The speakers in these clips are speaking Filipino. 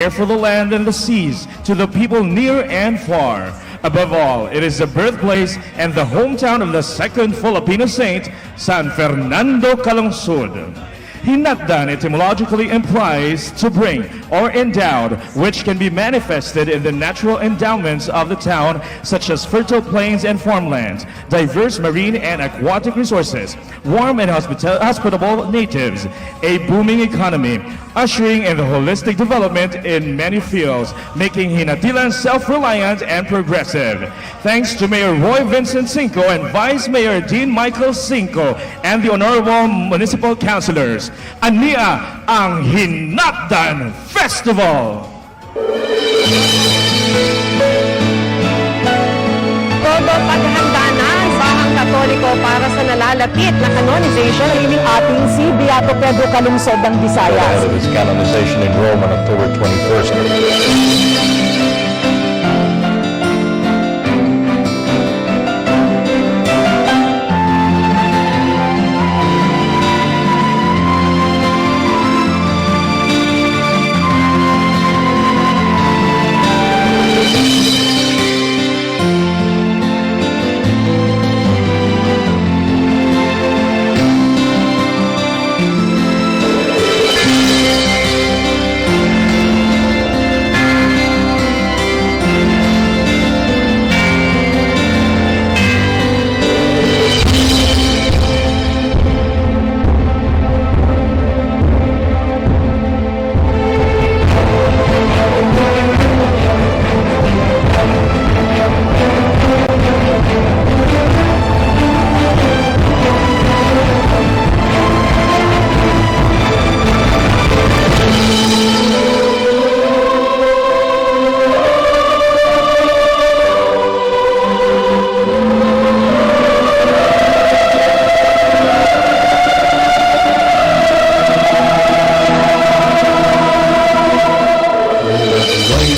care for the land and the seas to the people near and far. Above all, it is the birthplace and the hometown of the second Filipino saint, San Fernando Calungsod. Hinatdan etymologically implies to bring or endowed, which can be manifested in the natural endowments of the town, such as fertile plains and farmlands, diverse marine and aquatic resources, warm and hospitable natives, a booming economy, ushering in the holistic development in many fields, making Hinatilan self-reliant and progressive. Thanks to Mayor Roy Vincent Cinco and Vice Mayor Dean Michael Cinco and the Honorable Municipal Councilors. Ania ang Hinatdan Festival! Todo paghahanda na ang sahang Katoliko para sa nalalapit na canonization ng ating si Beato Pedro Calungsod ng Visayas. Ahead of his canonization in Rome on October 21st.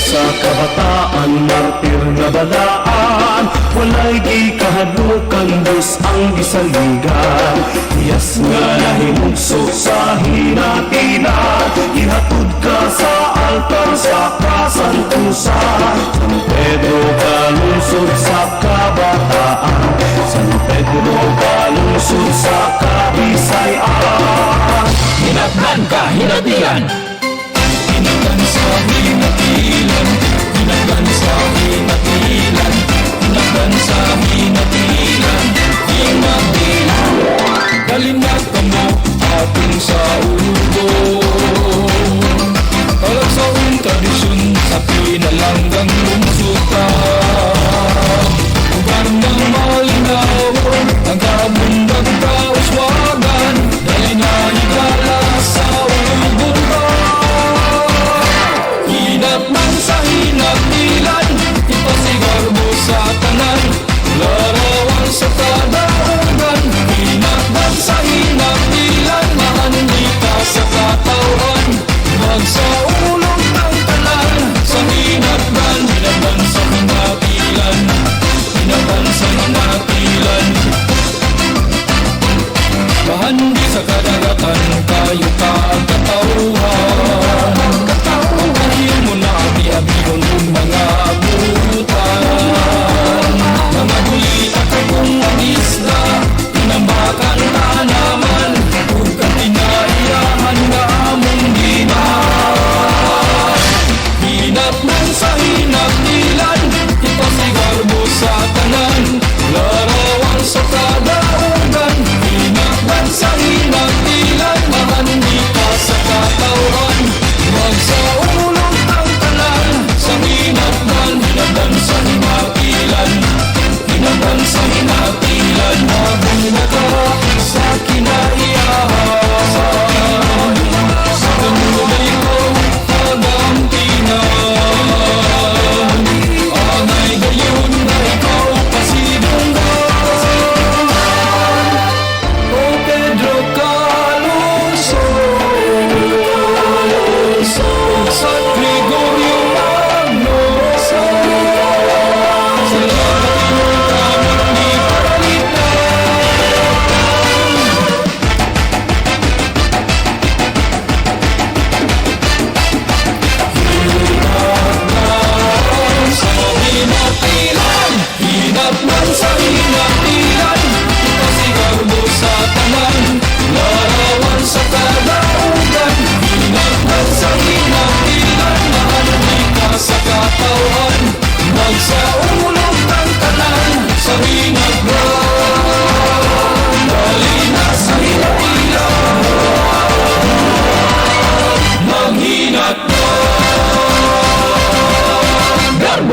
Sa kabataan, martir na balaan, walay di kahadukan, Diyos ang gisaligan. Iyas nga nahimugso sa hinatilan, ihatod ka sa altar sa kasantusan. San Pedro Calungsod sa kabataan, San Pedro Calungsod sa kabisayan. Hinatdan ka, hinatilan! Hinatdan sa hinatilan, hinatdan sa hinatilan, hinatdan sa hinatilan, hinatilan. Galinat ka mo ating sa ulo, kalag sa tradisyon sa pinalanggang lungsutan. Lugar ng malinaw, ang kabundang kauswagan, dahil na higala sa ulubungan.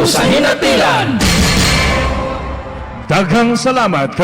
sa hinatilan. Daghang salamat.